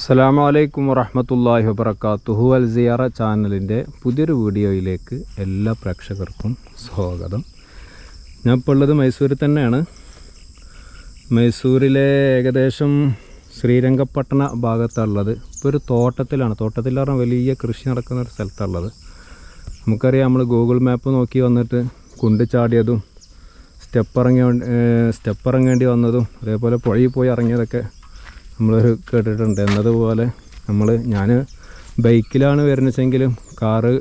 അസ്സലാമു അലൈക്കും വറഹ്മത്തുള്ളാഹി വബറകാതുഹു. അൽ സിയാറ ചാനലിൻ്റെ പുതിയൊരു വീഡിയോയിലേക്ക് എല്ലാ പ്രേക്ഷകർക്കും സ്വാഗതം. ഞാൻ ഇപ്പോൾ ഉള്ളത് മൈസൂരിൽ തന്നെയാണ്. മൈസൂരിലെ ഏകദേശം ശ്രീരംഗപട്ടണ ഭാഗത്തുള്ളത്. ഇപ്പോൾ ഒരു തോട്ടത്തിലാണ്. തോട്ടത്തിൽ പറഞ്ഞാൽ വലിയ കൃഷി നടക്കുന്ന ഒരു സ്ഥലത്തുള്ളത്. നമുക്കറിയാം, നമ്മൾ ഗൂഗിൾ മാപ്പ് നോക്കി വന്നിട്ട് കുണ്ട് ചാടിയതും സ്റ്റെപ്പ് ഇറങ്ങേണ്ടി വന്നതും അതേപോലെ പുഴയിൽ പോയി ഇറങ്ങിയതൊക്കെ നമ്മൾ കേട്ടിട്ടുണ്ട്. എന്നതുപോലെ ഞാൻ ബൈക്കിലാണ് വരുന്നതെങ്കിലും കാറ്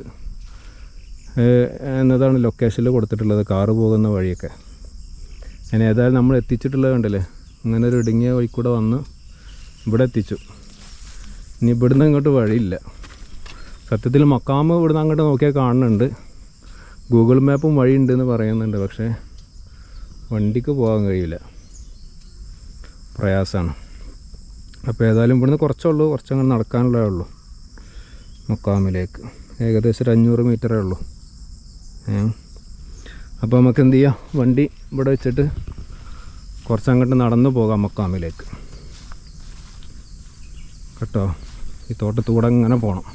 എന്നതാണ് ലൊക്കേഷനിൽ കൊടുത്തിട്ടുള്ളത്, കാറ് പോകുന്ന വഴിയൊക്കെ. അങ്ങനെ ഏതായാലും നമ്മൾ എത്തിച്ചിട്ടുള്ളത് കണ്ടില്ലേ, അങ്ങനെ ഒരു ഇടുങ്ങിയ വഴി കൂടെ വന്ന് ഇവിടെ എത്തിച്ചു. ഇനി ഇവിടുന്ന് ഇങ്ങോട്ട് വഴിയില്ല. സത്യത്തിൽ മക്കാമ് ഇവിടുന്ന് അങ്ങോട്ട് നോക്കിയാൽ കാണുന്നുണ്ട്, ഗൂഗിൾ മാപ്പും വഴിയുണ്ടെന്ന് പറയുന്നുണ്ട്. പക്ഷേ വണ്ടിക്ക് പോകാൻ കഴിയില്ല, പ്രയാസമാണ്. അപ്പോൾ ഏതായാലും ഇവിടുന്ന് കുറച്ചുള്ളൂ, കുറച്ചങ്ങനെ നടക്കാനുള്ളതേ ഉള്ളൂ മക്കാമിലേക്ക്. ഏകദേശം 500 മീറ്ററേ ഉള്ളൂ. അപ്പോൾ നമുക്ക് എന്ത് ചെയ്യാം, വണ്ടി ഇവിടെ വെച്ചിട്ട് കുറച്ചങ്ങോട്ട് നടന്നു പോകാം മക്കാമിലേക്ക് കേട്ടോ. ഈ തോട്ടത്തൂടെ ഇങ്ങനെ പോകണം.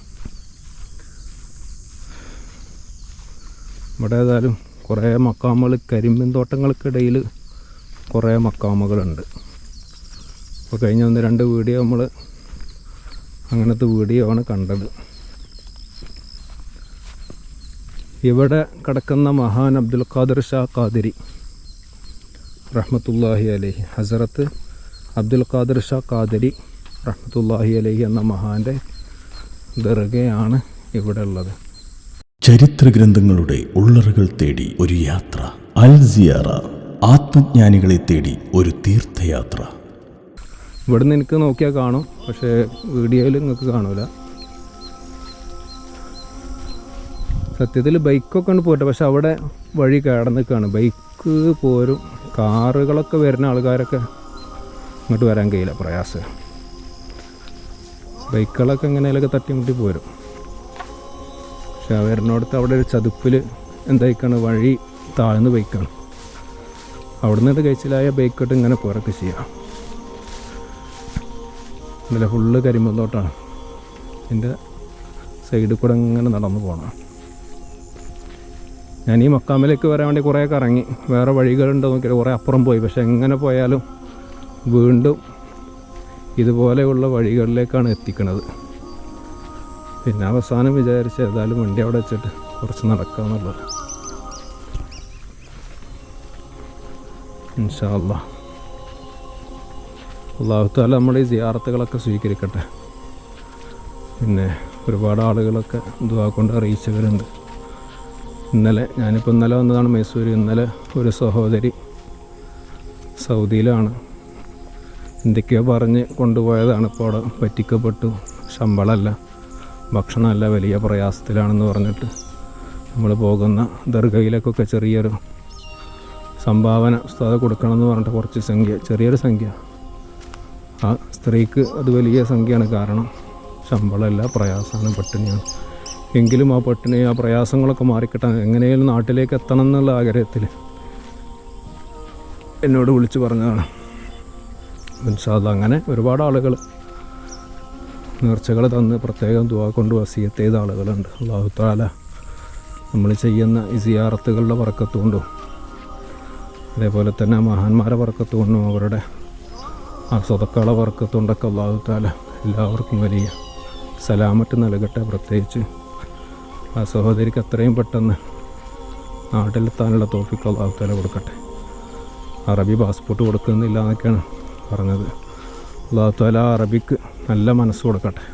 ഇവിടെ ഏതായാലും കുറേ മക്കാമുകൾ, കരിമ്പിൻ തോട്ടങ്ങൾക്കിടയിൽ കുറേ മക്കാമുകളുണ്ട്. അപ്പോൾ കഴിഞ്ഞ 1-2 വീഡിയോ നമ്മൾ അങ്ങനത്തെ വീഡിയോ ആണ് കണ്ടത്. ഇവിടെ കിടക്കുന്ന മഹാൻ അബ്ദുൽ ഖാദിർ ഷാ ഖാദിരി റഹ്മത്തുള്ളാഹി അലൈഹി, ഹസരത്ത് അബ്ദുൽ ഖാദിർ ഷാ ഖാദിരി റഹ്മത്തുള്ളാഹി അലൈഹി എന്ന മഹാൻ്റെ ദർഗയാണ് ഇവിടെ ഉള്ളത്. ചരിത്ര ഗ്രന്ഥങ്ങളുടെ ഉള്ളറകൾ തേടി ഒരു യാത്ര. അൽ സിയാറ, ആത്മജ്ഞാനികളെ തേടി ഒരു തീർത്ഥയാത്ര. ഇവിടുന്ന് എനിക്ക് നോക്കിയാൽ കാണും, പക്ഷേ വീഡിയോയിൽ നിങ്ങൾക്ക് കാണൂല. സത്യത്തിൽ ബൈക്കൊക്കെ ഉണ്ട് പോട്ടെ, പക്ഷെ അവിടെ വഴി കിടന്നിക്കാണ്. ബൈക്ക് പോരും, കാറുകളൊക്കെ വരുന്ന ആൾക്കാരൊക്കെ ഇങ്ങോട്ട് വരാൻ കഴിയില്ല, പ്രയാസം. ബൈക്കുകളൊക്കെ എങ്ങനെയൊക്കെ തട്ടിമുട്ടി പോരും. പക്ഷെ വരുന്നിടത്ത് അവിടെ ഒരു ചതുപ്പിൽ എന്തായിക്കാണ്, വഴി താഴ്ന്ന് ബൈക്കാണ്. അവിടെ നിന്നിട്ട് കഴിച്ചിലായ ബൈക്കിട്ട് ഇങ്ങനെ പോരൊക്കെ ചെയ്യാം. ഇന്നലെ ഫുള്ള് കരിമ്പന്തോട്ടാണ്. എൻ്റെ സൈഡിൽ കൂടെ ഇങ്ങനെ നടന്നു പോകണം. ഞാൻ ഈ മക്കാമിലേക്ക് വരാൻ വേണ്ടി കുറേ കറങ്ങി, വേറെ വഴികളുണ്ടോ നോക്കിയാൽ കുറേ അപ്പുറം പോയി. പക്ഷെ എങ്ങനെ പോയാലും വീണ്ടും ഇതുപോലെയുള്ള വഴികളിലേക്കാണ് എത്തിക്കുന്നത്. പിന്നെ അവസാനം വിചാരിച്ച് ഏതായാലും വണ്ടി അവിടെ വെച്ചിട്ട് കുറച്ച് നടക്കാമെന്നുള്ളത്. ഇൻഷാ അല്ലാഹ്, അല്ലാഹു തആല നമ്മുടെ ഈ സിയാറത്തുകളൊക്കെ സ്വീകരിക്കട്ടെ. പിന്നെ ഒരുപാട് ആളുകളൊക്കെ ദുആ കൊണ്ട് അറിയിച്ചവരുണ്ട്. ഞാനിപ്പോൾ ഇന്നലെ വന്നതാണ് മൈസൂർ. ഇന്നലെ ഒരു സഹോദരി സൗദിയിലാണ്, എന്തൊക്കെയോ പറഞ്ഞ് കൊണ്ടുപോയതാണ്. ഇപ്പോൾ അവിടെ പറ്റിക്കപ്പെട്ടു, ശമ്പളമല്ല, ഭക്ഷണമല്ല, വലിയ പ്രയാസത്തിലാണെന്ന് പറഞ്ഞിട്ട് നമ്മൾ പോകുന്ന ദർഗയിലേക്കൊക്കെ ചെറിയൊരു സംഭാവന ഉസ്താദ് കൊടുക്കണമെന്ന് പറഞ്ഞിട്ട് കുറച്ച് സംഖ്യ, ചെറിയൊരു സംഖ്യ. ആ സ്ത്രീക്ക് അത് വലിയ സംഖ്യയാണ്. കാരണം ശമ്പളമല്ല, പ്രയാസമാണ്, പട്ടിണിയാണ്. എങ്കിലും ആ പട്ടിണി, ആ പ്രയാസങ്ങളൊക്കെ മാറിക്കിട്ടാൻ എങ്ങനെയാലും നാട്ടിലേക്ക് എത്തണം എന്നുള്ള ആഗ്രഹത്തിൽ എന്നോട് വിളിച്ച് പറഞ്ഞതാണ്. ഇൻഷാ അല്ലാഹ് അങ്ങനെ ഒരുപാട് ആളുകൾ നേർച്ചകൾ തന്ന് പ്രത്യേകം ദുആ കൊണ്ട് വസിയത്ത് ചെയ്ത ആളുകളുണ്ട്. അല്ലാഹു തആല നമ്മൾ ചെയ്യുന്ന ഈ സിയാറത്തുകളുടെ ബറക്കത്ത് കൊണ്ടും അതേപോലെ തന്നെ മഹാന്മാരെ ബറക്കത്ത് കൊണ്ടും അവരുടെ ആ സ്വതക്കള ബറക്കത്തുകൊണ്ടൊക്കെ അല്ലാഹു തആല എല്ലാവർക്കും വലിയ സലാമത്ത് നൽകട്ടെ. പ്രത്യേകിച്ച് ആ സഹോദരിക്ക് എത്രയും പെട്ടെന്ന് നാട്ടിലെത്താനുള്ള തൗഫീഖ് അല്ലാഹു തആല കൊടുക്കട്ടെ. അറബി പാസ്പോർട്ട് കൊടുക്കുന്നില്ല എന്നൊക്കെയാണ് പറഞ്ഞത്. അല്ലാഹു തആല അറബിക്ക് നല്ല മനസ്സ് കൊടുക്കട്ടെ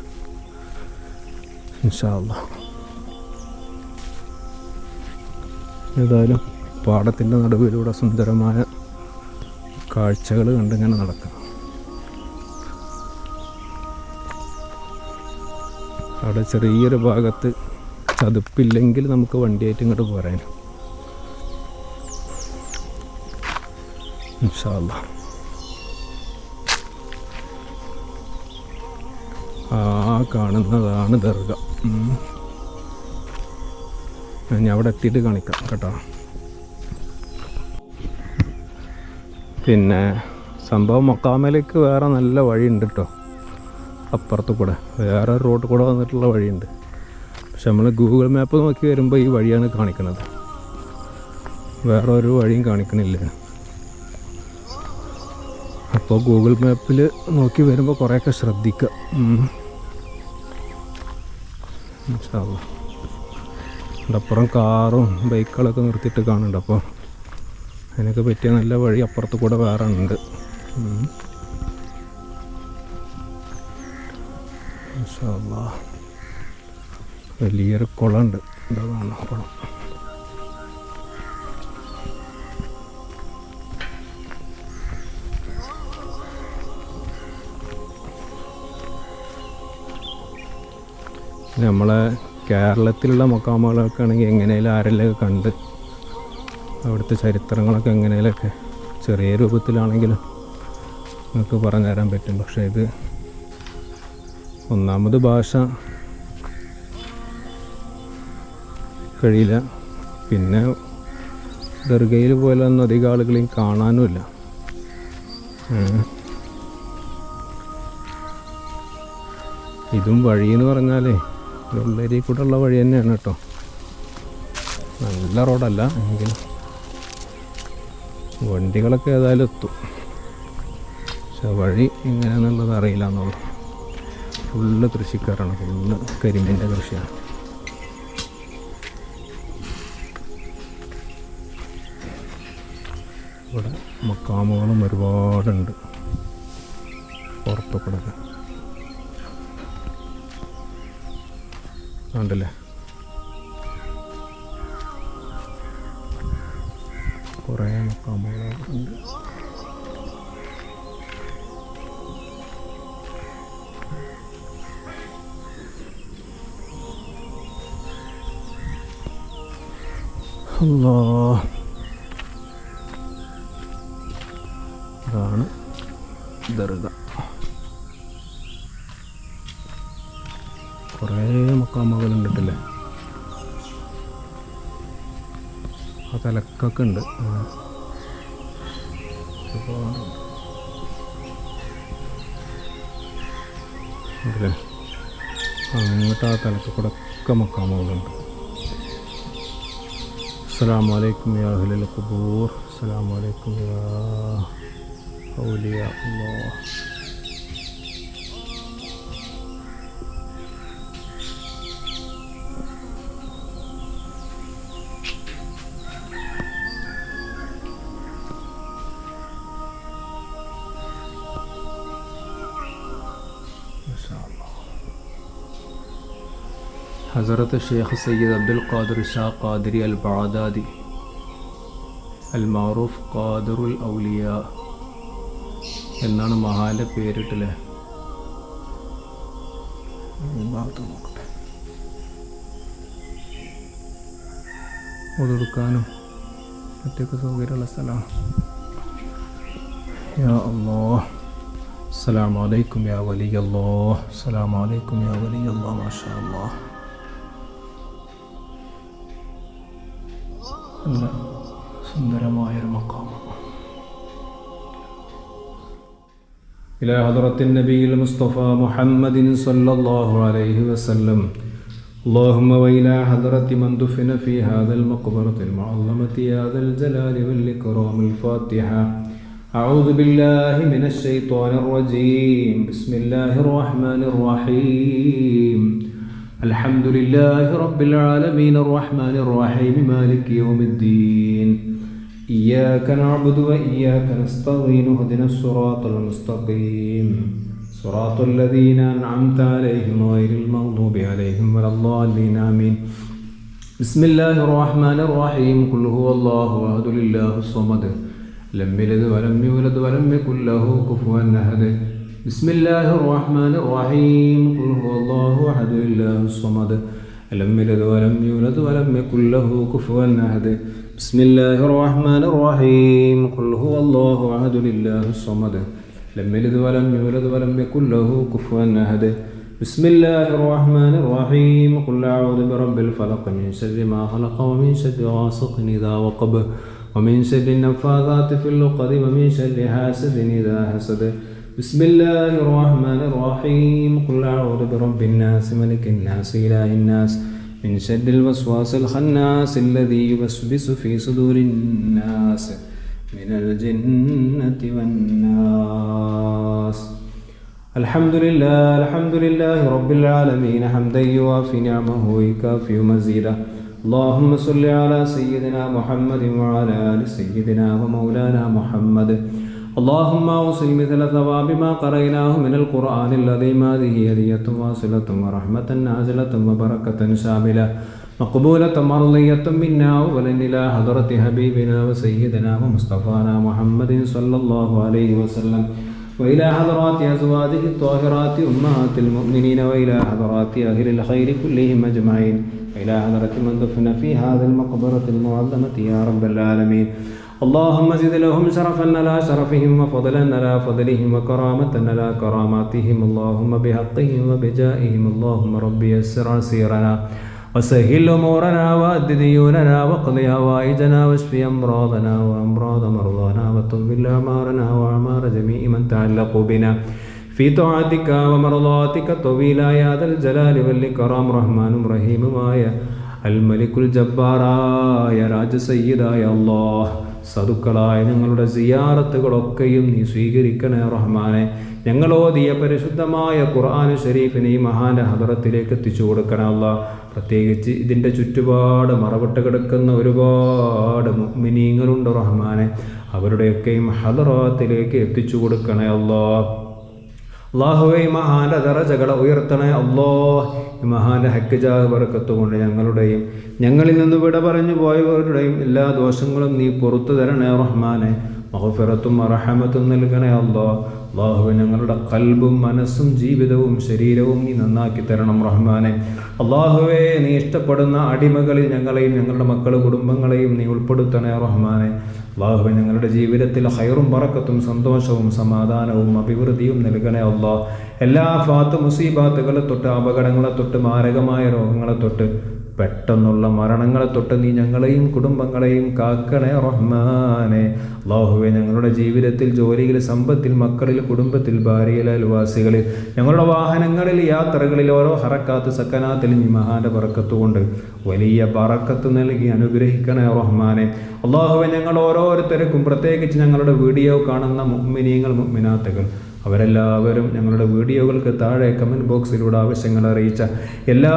ഇൻഷാ അല്ലാഹ്. ഏതായാലും പാടത്തിൻ്റെ നടുവിലൂടെ സുന്ദരമായ കാഴ്ചകൾ കണ്ടിങ്ങനെ നടക്കാം. അവിടെ ചെറിയൊരു ഭാഗത്ത് ചതുപ്പില്ലെങ്കിൽ നമുക്ക് വണ്ടിയായിട്ട് ഇങ്ങോട്ട് പോരാൻ ഇൻഷാ അല്ലാഹ്. ആ കാണുന്നതാണ് ദർഗ. ഞാൻ അവിടെ എത്തിയിട്ട് കാണിക്കാം കേട്ടോ. പിന്നെ സംഭവം മക്കാമലേക്ക് വേറെ നല്ല വഴിയുണ്ട് കേട്ടോ. അപ്പുറത്ത് കൂടെ വേറെ റോഡ് കൂടെ വന്നിട്ടുള്ള വഴിയുണ്ട്. പക്ഷെ നമ്മൾ ഗൂഗിൾ മാപ്പ് നോക്കി വരുമ്പോൾ ഈ വഴിയാണ് കാണിക്കുന്നത്, വേറെ ഒരു വഴിയും കാണിക്കണില്ല. അപ്പോൾ ഗൂഗിൾ മാപ്പിൽ നോക്കി വരുമ്പോൾ കുറേയൊക്കെ ശ്രദ്ധിക്കുക. അപ്പുറം കാറും ബൈക്കുകളൊക്കെ നിർത്തിയിട്ട് കാണുന്നുണ്ട്. അപ്പോൾ അതിനൊക്കെ പറ്റിയ നല്ല വഴി അപ്പുറത്ത് കൂടെ വേറെ ഉണ്ട്. വലിയൊരു കുളമുണ്ട്, എന്താ കാണാം കുളം. നമ്മളെ കേരളത്തിലുള്ള മക്കാമുകളൊക്കെ ആണെങ്കിൽ എങ്ങനെയും ആരെല്ലാം കണ്ട് അവിടുത്തെ ചരിത്രങ്ങളൊക്കെ എങ്ങനെയൊക്കെ ചെറിയ രൂപത്തിലാണെങ്കിലും നിങ്ങൾക്ക് പറഞ്ഞു തരാൻ പറ്റും. പക്ഷേ ഇത് ഒന്നാമത് ഭാഷ കഴിയില്ല, പിന്നെ ദർഗയിൽ പോലൊന്നും അധികം ആളുകളെയും കാണാനുമില്ല. ഇതും വഴിയെന്ന് പറഞ്ഞാലേ ഉള്ളേരി കൂടെ ഉള്ള വഴി തന്നെയാണ് കേട്ടോ, നല്ല റോഡല്ല എങ്കിലും വണ്ടികളൊക്കെ ഏതായാലും എത്തും. പക്ഷെ വഴി എങ്ങനെയാണെന്നുള്ളത് അറിയില്ല എന്നുള്ളൂ. ഫുള്ള് കൃഷിക്കാരാണ്, ഫുള്ള് കരിമ്പിൻ്റെ കൃഷിയാണ്. ഇവിടെ മക്കാമുകളും ഒരുപാടുണ്ട് പുറത്തു കൂടെ ഉണ്ടല്ലേ. കുറേ മക്കാമുകളുണ്ട്. അല്ലാഹ്, ഇതാണ് ദർഗ. കുറേ മക്കാമുകളുണ്ടല്ലേ, ആ തലക്കൊക്കെ ഉണ്ട്. അല്ലേ, അങ്ങോട്ട് ആ തലക്ക് കൂടെ ഒക്കെ മക്കാമുകളുണ്ട്. അസ്സലാമു അലൈക്കും യാ അഹ്ലൽ ഖുബൂർ, അസ്സലാമു അലൈക്കും യാ ഔലിയാ അല്ലാഹ്. ഹസരത്ത് ഷെയ്ഖ് സയ്യിദ് അബ്ദുൽ ഖാദിർ ഷാ ഖാദിരി അൽ ബഅദാദി അൽ മഅറൂഫ് ഖാദിറുൽ ഔലിയ എന്നാണ് മഹാൻ്റെ പേരിട്ടല്ലേ. നോക്കട്ടെ, ഒതുക്കാനും മറ്റൊക്കെ സൗകര്യമുള്ള സ്ഥലമാണ്. യാ അല്ലാഹ്, അസ്സലാമു അലൈക്കും യാ വലിയല്ലാഹ്, അസ്സലാമു അലൈക്കും യാ വലിയല്ലാഹ്. മാഷാ അല്ലാഹ്, നല്ല സുന്ദരമായൊരു മഖാം. إلى حضرة النبي المصطفى محمد صلى الله عليه وسلم. اللهم وإلى حضرة من دفن في هذا المقبرة المعظمة يا ذا الجلال والإكرام. الفاتحة. أعوذ بالله من الشيطان الرجيم. بسم الله الرحمن الرحيم. الحمد لله رب العالمين الرحمن الرحيم مالك يوم الدين. إياك نعبد وإياك نستعين اهدنا الصراط المستقيم صراط الذين أنعمت عليهم غير المغضوب عليهم ولا الضالين آمين. بسم الله الرحمن الرحيم. قل هو الله أحد الله الصمد لم يلد ولم يولد ولم يكن له كفوا أحد. بسم الله الرحمن الرحيم. قل هو الله أحد الله الصمد لم يلد ولم يولد ولم يكن له كفوا أحد. بسم الله الرحمن الرحيم. قل هو الله أحد الله الصمد لم يلد ولم يولد ولم يكن له كفوا أحد. بسم الله الرحمن الرحيم. قل أعوذ برب الفلق من شر ما خلق ومن شر غاسق إذا وقب ومن شر النفاثات في العقد ومن شر حاسد إذا حسد. بسم الله الرحمن الرحيم قل أعوذ برب الناس ملك الناس إله الناس من شر الوسواس الخناس الذي يوسوس في صدور الناس من الجنة والناس. الحمد لله رب العالمين حمدا يوافي نعمه ويكافئ مزيده. اللهم صل على سيدنا محمد وعلى آل سيدنا ومولانا محمد. اللهم أوصل مثل ثواب ما قرأناه من القرآن الذي هذه هدية واصلة ورحمة نازلة وبركة شاملة مقبولة مرضية منا أولا إلى حضرة حبيبنا وسيدنا ومصطفانا محمد صلى الله عليه وسلم، وإلى حضرات أزواجه الطاهرات أمهات المؤمنين، وإلى حضرات أهل الخير كلهم أجمعين، وإلى حضرة من دفن في هذه المقبرة المعظمة يا رب العالمين. اللهم زد لهم شرفا على شرفهم وفضلا على فضلهم وكرامة على كراماتهم، اللهم بحقهم وبجائهم. اللهم ربي يسر عسيرنا وسهل أمورنا وأد ديوننا واقض حوائجنا واشف أمراضنا وأمراض مرضانا وطول أعمارنا وأعمار جميع من تعلقوا بنا في طاعتك ومرضاتك طويلا يا ذا الجلال والإكرام. رحمن رحيم يا الملك الجبار يا രാജ സയ്യിദായ അല്ലാഹ്, സദുക്കളായ ഞങ്ങളുടെ സിയാറത്തുകളൊക്കെയും നീ സ്വീകരിക്കണേ റഹ്മാനെ. ഞങ്ങൾ ഓതിയ പരിശുദ്ധമായ ഖുർആൻ ഷരീഫിനെ ഈ മഹാന്റെ ഹദറത്തിലേക്ക് എത്തിച്ചു കൊടുക്കണേ അല്ലാഹ്. പ്രത്യേകിച്ച് ഇതിൻ്റെ ചുറ്റുപാട് മറവിട്ട് കിടക്കുന്ന ഒരുപാട് മുഅ്മിനീങ്ങളുണ്ട് റഹ്മാനെ, അവരുടെയൊക്കെയും ഹദറത്തിലേക്ക് എത്തിച്ചു കൊടുക്കണേ അല്ലാഹ്. അല്ലാഹുവേ, മഹാന്റെ ദറജകളെ ഉയർത്തണേ അല്ലാഹ്. മഹാന്റെ ഹക്ക് ജാഹ് ബർക്കത്ത് കൊണ്ട് ഞങ്ങളുടെയും ഞങ്ങളിൽ നിന്ന് വിട പറഞ്ഞു പോയവരുടെയും എല്ലാ ദോഷങ്ങളും നീ പുറത്തു തരണേ റഹ്മാനെ. മഗ്ഫിറത്തും റഹമത്തും നൽകണേ അല്ലാഹ്. അല്ലാഹുവേ, ഞങ്ങളുടെ ഖൽബും മനസ്സും ജീവിതവും ശരീരവും നീ നന്നാക്കി തരണം റഹ്മാനെ. അല്ലാഹുവേ, നീ ഇഷ്ടപ്പെടുന്ന അടിമകളിൽ ഞങ്ങളെയും ഞങ്ങളുടെ മക്കളും കുടുംബങ്ങളെയും നീ ഉൾപ്പെടുത്തണേ റഹ്മാനെ. അല്ലാഹുവേ, ഞങ്ങളുടെ ജീവിതത്തിൽ ഖൈറും ബറക്കത്തും സന്തോഷവും സമാധാനവും അഭിവൃദ്ധിയും നൽകണേ അല്ലാഹ്. എല്ലാ ഫാത്ത് മുസീബാത്തുകളെ തൊട്ട് അപകടങ്ങളെ തൊട്ട് മാരകമായ രോഗങ്ങളെ തൊട്ട് പെട്ടെന്നുള്ള മരണങ്ങളെ തൊട്ട് നീ ഞങ്ങളെയും കുടുംബങ്ങളെയും കാക്കണേ റഹ്മാനെ. അല്ലാഹുവേ, ഞങ്ങളുടെ ജീവിതത്തിൽ ജോലിയിൽ സമ്പത്തിൽ മക്കളിൽ കുടുംബത്തിൽ ഭാര്യയിൽ അയൽവാസികളിൽ ഞങ്ങളുടെ വാഹനങ്ങളിൽ യാത്രകളിൽ ഓരോ ഹറക്കാത്ത് സക്കനാത്തിൽ നീ മഹാന്റെ ബറക്കത്ത് കൊണ്ട് വലിയ ബറക്കത്ത് നൽകി അനുഗ്രഹിക്കണേ റഹ്മാനെ. അല്ലാഹുവേ, ഞങ്ങൾ ഓരോരുത്തർക്കും പ്രത്യേകിച്ച് ഞങ്ങളുടെ വീഡിയോ കാണുന്ന മുഅ്മിനീങ്ങൾ മുഅ്മിനാത്തുകൾ അവരെല്ലാവരും ഞങ്ങളുടെ വീഡിയോകൾക്ക് താഴെ കമൻറ്റ് ബോക്സിലൂടെ ആവശ്യങ്ങൾ അറിയിച്ച എല്ലാ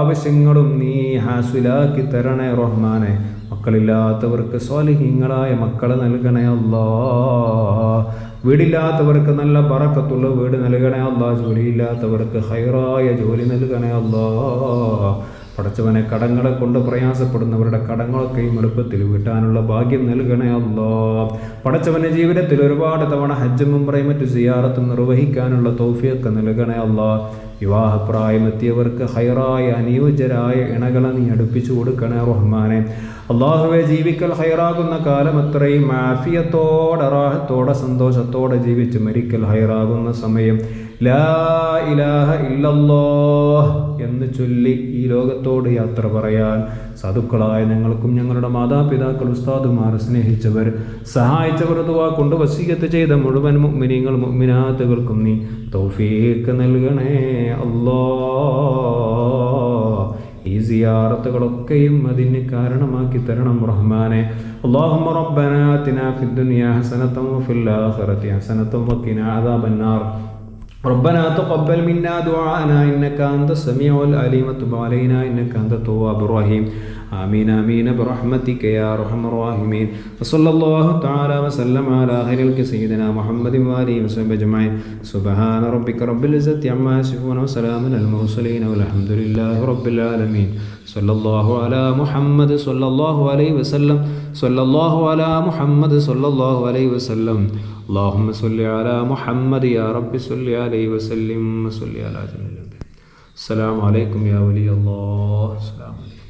ആവശ്യങ്ങളും നീ ഹാസിലാക്കി തരണേ റഹ്മാനെ. മക്കളില്ലാത്തവർക്ക് സ്വാലിഹീങ്ങളായ മക്കളെ നൽകണേ അല്ലാഹ്. വീടില്ലാത്തവർക്ക് നല്ല ബറക്കത്തുള്ള വീട് നൽകണേ അല്ലാഹ്. ജോലിയില്ലാത്തവർക്ക് ഹൈറായ ജോലി നൽകണേ അല്ലാഹ്. പടച്ചവനെ, കടങ്ങളെ കൊണ്ട് പ്രയാസപ്പെടുന്നവരുടെ കടങ്ങളൊക്കെയും എളുപ്പത്തിൽ വീട്ടാനുള്ള ഭാഗ്യം നൽകണേ അല്ലാഹ്. പടച്ചവന്റെ ജീവിതത്തിൽ ഒരുപാട് തവണ ഹജ്ജും ഉംറയും മറ്റു സിയാറത്തും നിർവഹിക്കാനുള്ള തൗഫീഖ് നൽകണേ അല്ലാഹ്. വിവാഹപ്രായമെത്തിയവർക്ക് ഹൈറായ അനുയോജ്യരായ ഇണകളെ നീ അടുപ്പിച്ചു കൊടുക്കണേ റഹ്മാനെ. അല്ലാഹുവേ, ജീവിക്കൽ ഹൈറാകുന്ന കാലം അത്രയും ആഫിയത്തോടെ റാഹത്തോടെ സന്തോഷത്തോടെ ജീവിച്ച് മരിക്കൽ ഹൈറാകുന്ന സമയം ലാ ഇലാഹ ഇല്ലല്ലാഹ് എന്ന് ചൊല്ലി ഈ ലോകത്തോട് യാത്ര പറയാൻ സാധുക്കളായ ഞങ്ങൾക്കും ഞങ്ങളുടെ മാതാപിതാക്കൾ ഉസ്താദുമാർ സ്നേഹിച്ചവർ സഹായിച്ചവർ ദുആ കൊണ്ട് വസിയ്യത്ത് ചെയ്ത മുഴുവൻ മുഅ്മിനീങ്ങൾ മുഅ്മിനാത്തുകൾക്കും നീ തൗഫീഖ് നൽകണേ അല്ലാഹ്. ഈ സിയാറത്തുകളൊക്കെയും അതിന് കാരണമാക്കി തരണം റഹ്മാനെ. اللهم ربنا آتنا في الدنيا حسنة وفي الآخرة حسنة وقنا عذاب النار. ربنا تقبل منا دعاءنا إنك أنت السميع العليم وتب علينا إنك أنت التواب الرحيم. آمين آمين برحمتك يا أرحم الراحمين. وصلى الله تعالى وسلم على خير سيدنا محمد وآله وصحبه أجمعين. سبحان ربك رب العزة عما يصفون وسلام على المرسلين والحمد لله رب العالمين. صلى الله على محمد صلى الله عليه وسلم. صلى الله على محمد صلى الله عليه وسلم. اللهم صل على محمد يا رب صل عليه وسلم. صل على جميع الأنبياء. السلام عليكم يا ولي الله. السلام عليكم.